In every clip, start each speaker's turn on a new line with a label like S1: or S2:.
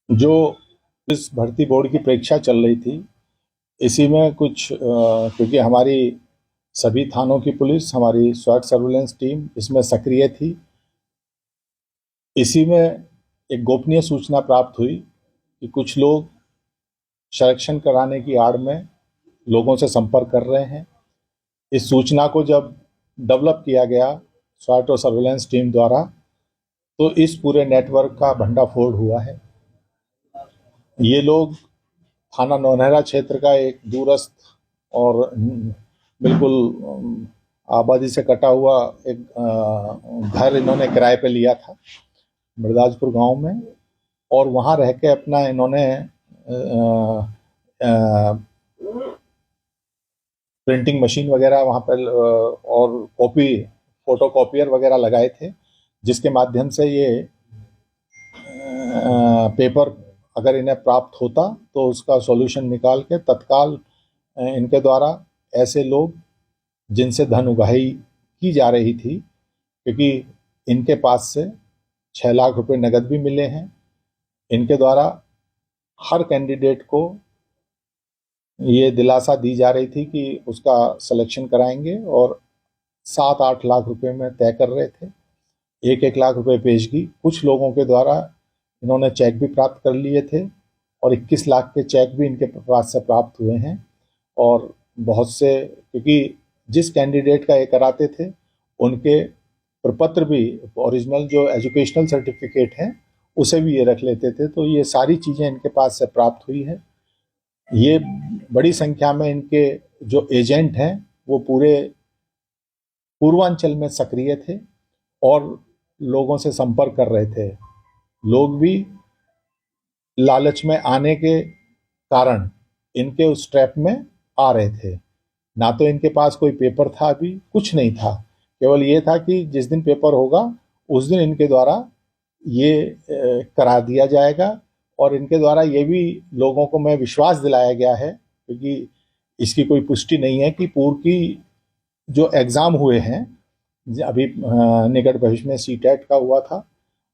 S1: जो इस भर्ती बोर्ड की परीक्षा चल रही थी, इसी में कुछ क्योंकि हमारी सभी थानों की पुलिस, हमारी स्वाट सर्विलेंस टीम इसमें सक्रिय थी। इसी में एक गोपनीय सूचना प्राप्त हुई कि कुछ लोग संरक्षण कराने की आड़ में लोगों से संपर्क कर रहे हैं। इस सूचना को जब डेवलप किया गया स्वाट और सर्विलेंस टीम द्वारा, तो इस पूरे नेटवर्क का भंडाफोड़ हुआ है। ये लोग थाना नौनहरा क्षेत्र का एक दूरस्थ और बिल्कुल आबादी से कटा हुआ एक घर इन्होंने किराए पे लिया था मृदाजपुर गांव में, और वहां रह के अपना इन्होंने प्रिंटिंग मशीन वगैरह वहां पर और फोटो कॉपियर वगैरह लगाए थे, जिसके माध्यम से ये पेपर अगर इन्हें प्राप्त होता तो उसका सॉल्यूशन निकाल के तत्काल इनके द्वारा ऐसे लोग जिनसे धन उगाही की जा रही थी, क्योंकि इनके पास से 6 लाख रुपए नगद भी मिले हैं, इनके द्वारा हर कैंडिडेट को ये दिलासा दी जा रही थी कि उसका सिलेक्शन कराएंगे, और 7-8 लाख रुपए में तय कर रहे थे। 1-1 लाख रुपए पेशगी कुछ लोगों के द्वारा इन्होंने चेक भी प्राप्त कर लिए थे, और 21 लाख के चेक भी इनके पास से प्राप्त हुए हैं। और बहुत से, क्योंकि जिस कैंडिडेट का ये कराते थे उनके प्रपत्र भी, ओरिजिनल जो एजुकेशनल सर्टिफिकेट हैं उसे भी ये रख लेते थे, तो ये सारी चीज़ें इनके पास से प्राप्त हुई है। ये बड़ी संख्या में इनके जो एजेंट हैं वो पूरे पूर्वांचल में सक्रिय थे और लोगों से संपर्क कर रहे थे। लोग भी लालच में आने के कारण इनके उस ट्रैप में आ रहे थे। ना तो इनके पास कोई पेपर था, अभी कुछ नहीं था, केवल ये था कि जिस दिन पेपर होगा उस दिन इनके द्वारा ये करा दिया जाएगा। और इनके द्वारा ये भी लोगों को मैं विश्वास दिलाया गया है, क्योंकि इसकी कोई पुष्टि नहीं है कि पूर्व की जो एग्ज़ाम हुए हैं, अभी निकट भविष्य में सीटेट का हुआ था,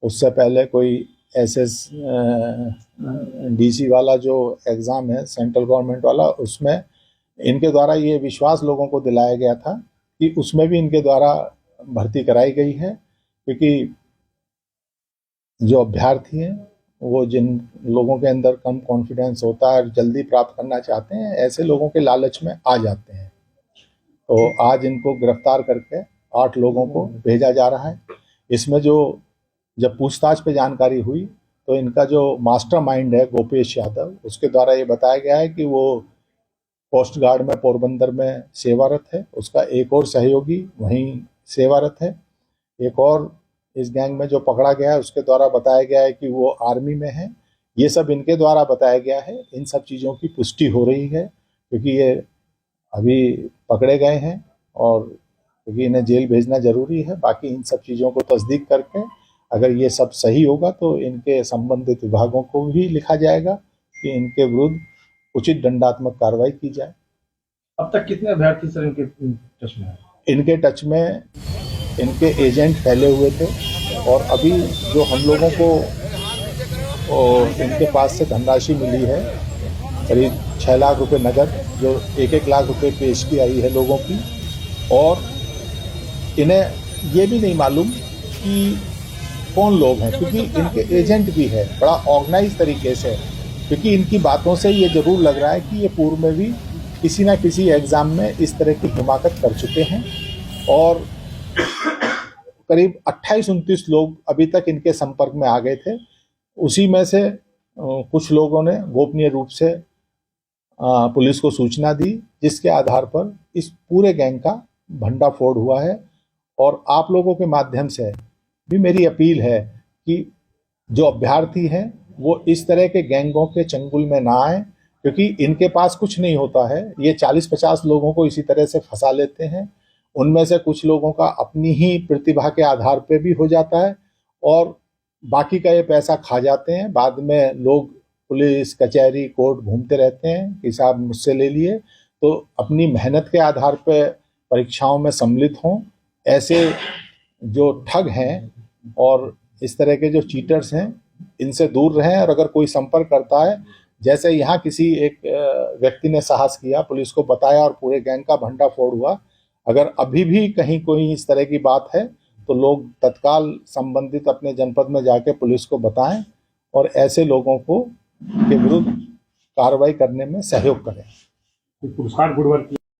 S1: उससे पहले कोई एसएस डीसी वाला जो एग्ज़ाम है सेंट्रल गवर्नमेंट वाला, उसमें इनके द्वारा ये विश्वास लोगों को दिलाया गया था कि उसमें भी इनके द्वारा भर्ती कराई गई है, क्योंकि जो अभ्यर्थी हैं वो जिन लोगों के अंदर कम कॉन्फिडेंस होता है और जल्दी प्राप्त करना चाहते हैं, ऐसे लोगों के लालच में आ जाते हैं। तो आज इनको गिरफ्तार करके 8 लोगों को भेजा जा रहा है। इसमें जो जब पूछताछ पे जानकारी हुई तो इनका जो मास्टरमाइंड है गोपेश यादव, उसके द्वारा ये बताया गया है कि वो कोस्ट गार्ड में पोरबंदर में सेवारत है, उसका एक और सहयोगी वहीं सेवारत है। एक और इस गैंग में जो पकड़ा गया है उसके द्वारा बताया गया है कि वो आर्मी में है। ये सब इनके द्वारा बताया गया है। इन सब चीज़ों की पुष्टि हो रही है क्योंकि ये अभी पकड़े गए हैं, और क्योंकि इन्हें जेल भेजना जरूरी है। बाकी इन सब चीज़ों को तस्दीक करके अगर ये सब सही होगा तो इनके संबंधित विभागों को भी लिखा जाएगा कि इनके विरुद्ध उचित दंडात्मक कार्रवाई की जाए।
S2: अब तक कितने अभ्यर्थी सर इनके टच में है?
S1: इनके टच में इनके एजेंट फैले हुए थे, और अभी जो हम लोगों को इनके पास से धनराशि मिली है करीब 6 लाख रुपए नगद, जो 1-1 लाख रुपए पेशगी आई है लोगों की। और इन्हें ये भी नहीं मालूम कि कौन लोग हैं, क्योंकि इनके एजेंट भी है बड़ा ऑर्गेनाइज तरीके से। क्योंकि इनकी बातों से ये जरूर लग रहा है कि ये पूर्व में भी किसी ना किसी एग्ज़ाम में इस तरह की हिमाकत कर चुके हैं। और करीब 28-29 लोग अभी तक इनके संपर्क में आ गए थे। उसी में से कुछ लोगों ने गोपनीय रूप से पुलिस को सूचना दी, जिसके आधार पर इस पूरे गैंग का भंडाफोड़ हुआ है। और आप लोगों के माध्यम से भी मेरी अपील है कि जो अभ्यर्थी हैं वो इस तरह के गैंगों के चंगुल में ना आए, क्योंकि इनके पास कुछ नहीं होता है। ये 40-50 लोगों को इसी तरह से फंसा लेते हैं। उनमें से कुछ लोगों का अपनी ही प्रतिभा के आधार पे भी हो जाता है, और बाकी का ये पैसा खा जाते हैं। बाद में लोग पुलिस कचहरी कोर्ट घूमते रहते हैं कि साहब मुझसे ले लिए। तो अपनी मेहनत के आधार पर परीक्षाओं में सम्मिलित हों। ऐसे जो ठग हैं और इस तरह के जो चीटर्स हैं, इनसे दूर रहें, और अगर कोई संपर्क करता है, जैसे यहाँ किसी एक व्यक्ति ने साहस किया, पुलिस को बताया और पूरे गैंग का भंडाफोड़ हुआ, अगर अभी भी कहीं कोई इस तरह की बात है तो लोग तत्काल संबंधित अपने जनपद में जाके पुलिस को बताएं और ऐसे लोगों को के विरुद्ध कार्रवाई करने में सहयोग करें।
S2: पुरस्कार गुडवर्क